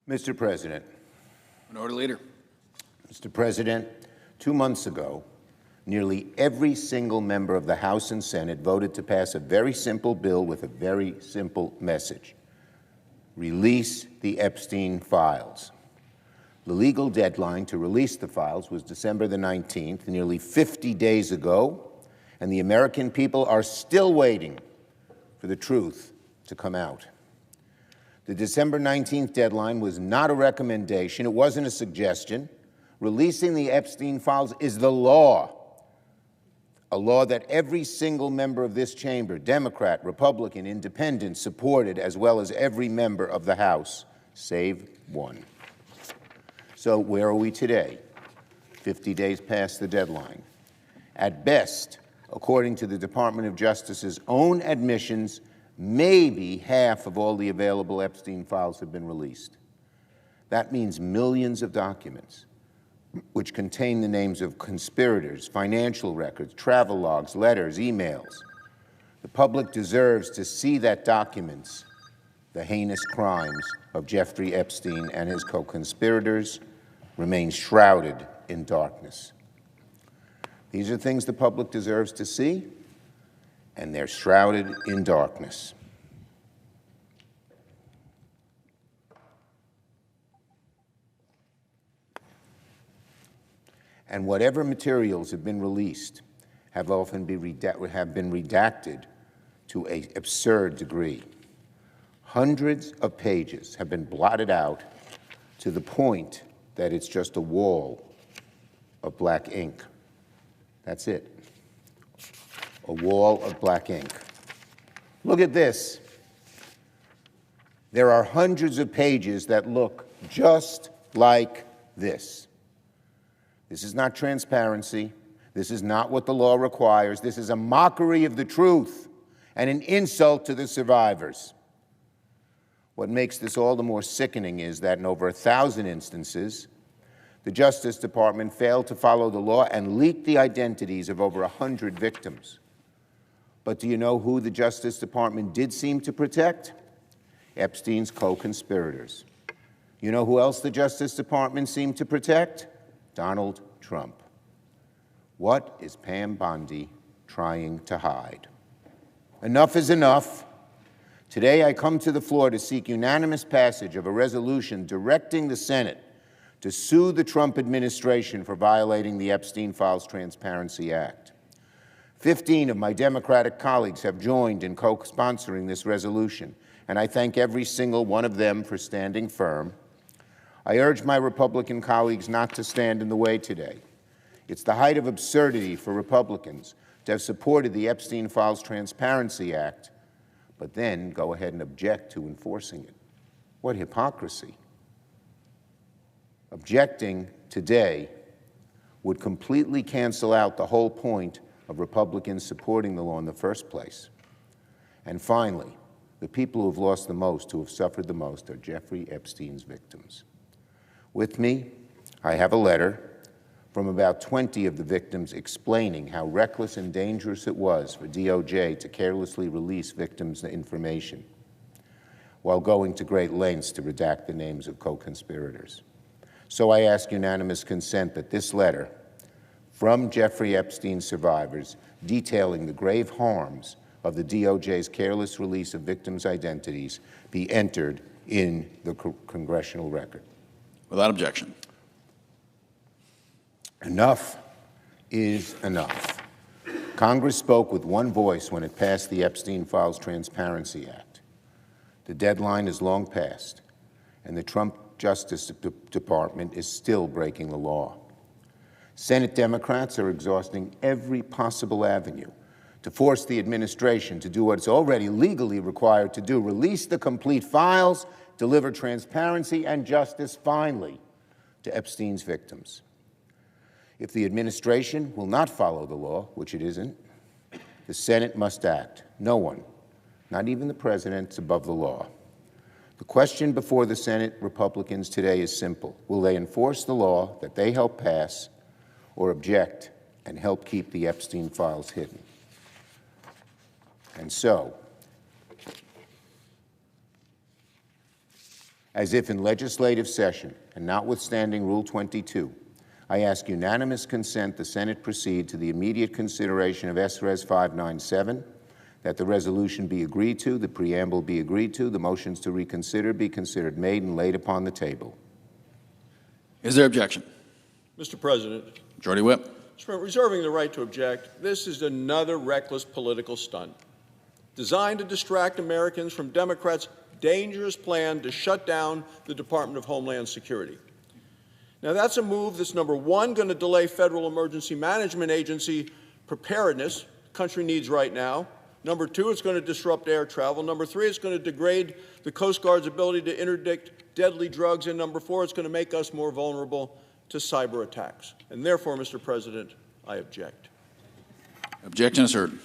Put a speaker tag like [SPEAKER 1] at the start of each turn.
[SPEAKER 1] Mr. President.
[SPEAKER 2] An order, Leader.
[SPEAKER 1] Mr. President, 2 months ago, nearly every single member of the House and Senate voted to pass a very simple bill with a very simple message: release the Epstein Files. The legal deadline to release the files was December the 19th, nearly 50 days ago, and the American people are still waiting for the truth to come out. The December 19th deadline was not a recommendation. It wasn't a suggestion. Releasing the Epstein Files is the law, a law that every single member of this chamber, Democrat, Republican, Independent, supported, as well as every member of the House, save one. So where are we today, 50 days past the deadline? At best, according to the Department of Justice's own admissions, maybe half of all the available Epstein files have been released. That means millions of documents, which contain the names of conspirators, financial records, travel logs, letters, emails. The public deserves to see that documents, the heinous crimes of Jeffrey Epstein and his co-conspirators, remain shrouded in darkness. These are things the public deserves to see, and they're shrouded in darkness. And whatever materials have been released have often been redacted to an absurd degree. Hundreds of pages have been blotted out to the point that it's just a wall of black ink. That's it. A wall of black ink. Look at this. There are hundreds of pages that look just like this. This is not transparency. This is not what the law requires. This is a mockery of the truth and an insult to the survivors. What makes this all the more sickening is that in over 1,000 instances, the Justice Department failed to follow the law and leaked the identities of over 100 victims. But do you know who the Justice Department did seem to protect? Epstein's co-conspirators. You know who else the Justice Department seemed to protect? Donald Trump. What is Pam Bondi trying to hide? Enough is enough. Today I come to the floor to seek unanimous passage of a resolution directing the Senate to sue the Trump administration for violating the Epstein Files Transparency Act. 15 of my Democratic colleagues have joined in co-sponsoring this resolution, and I thank every single one of them for standing firm. I urge my Republican colleagues not to stand in the way today. It's the height of absurdity for Republicans to have supported the Epstein Files Transparency Act, but then go ahead and object to enforcing it. What hypocrisy. Objecting today would completely cancel out the whole point of Republicans supporting the law in the first place. And finally, the people who have lost the most, who have suffered the most, are Jeffrey Epstein's victims. With me, I have a letter from about 20 of the victims explaining how reckless and dangerous it was for DOJ to carelessly release victims' information while going to great lengths to redact the names of co-conspirators. So I ask unanimous consent that this letter from Jeffrey Epstein's survivors detailing the grave harms of the DOJ's careless release of victims' identities be entered in the congressional record.
[SPEAKER 2] Without objection.
[SPEAKER 1] Enough is enough. Congress spoke with one voice when it passed the Epstein Files Transparency Act. The deadline is long past, and the Trump Justice Department is still breaking the law. Senate Democrats are exhausting every possible avenue to force the administration to do what it's already legally required to do: release the complete files, deliver transparency and justice finally to Epstein's victims. If the administration will not follow the law, which it isn't, the Senate must act. No one, not even the president, is above the law. The question before the Senate Republicans today is simple. Will they enforce the law that they helped pass, or object and help keep the Epstein files hidden? And so, As if in legislative session, and notwithstanding Rule 22, I ask unanimous consent the Senate proceed to the immediate consideration of SRES 597, that the resolution be agreed to, the preamble be agreed to, the motions to reconsider be considered made and laid upon the table.
[SPEAKER 2] Is there objection?
[SPEAKER 3] Mr. President,
[SPEAKER 2] Majority Whip.
[SPEAKER 3] reserving the right to object, this is another reckless political stunt designed to distract Americans from Democrats' dangerous plan to shut down the Department of Homeland Security. Now, that's a move that's, number one, going to delay Federal Emergency Management Agency preparedness the country needs right now. Number two, it's going to disrupt air travel. Number three, it's going to degrade the Coast Guard's ability to interdict deadly drugs. And number four, it's going to make us more vulnerable to cyber attacks. And therefore, Mr. President, I object.
[SPEAKER 2] Objection is heard.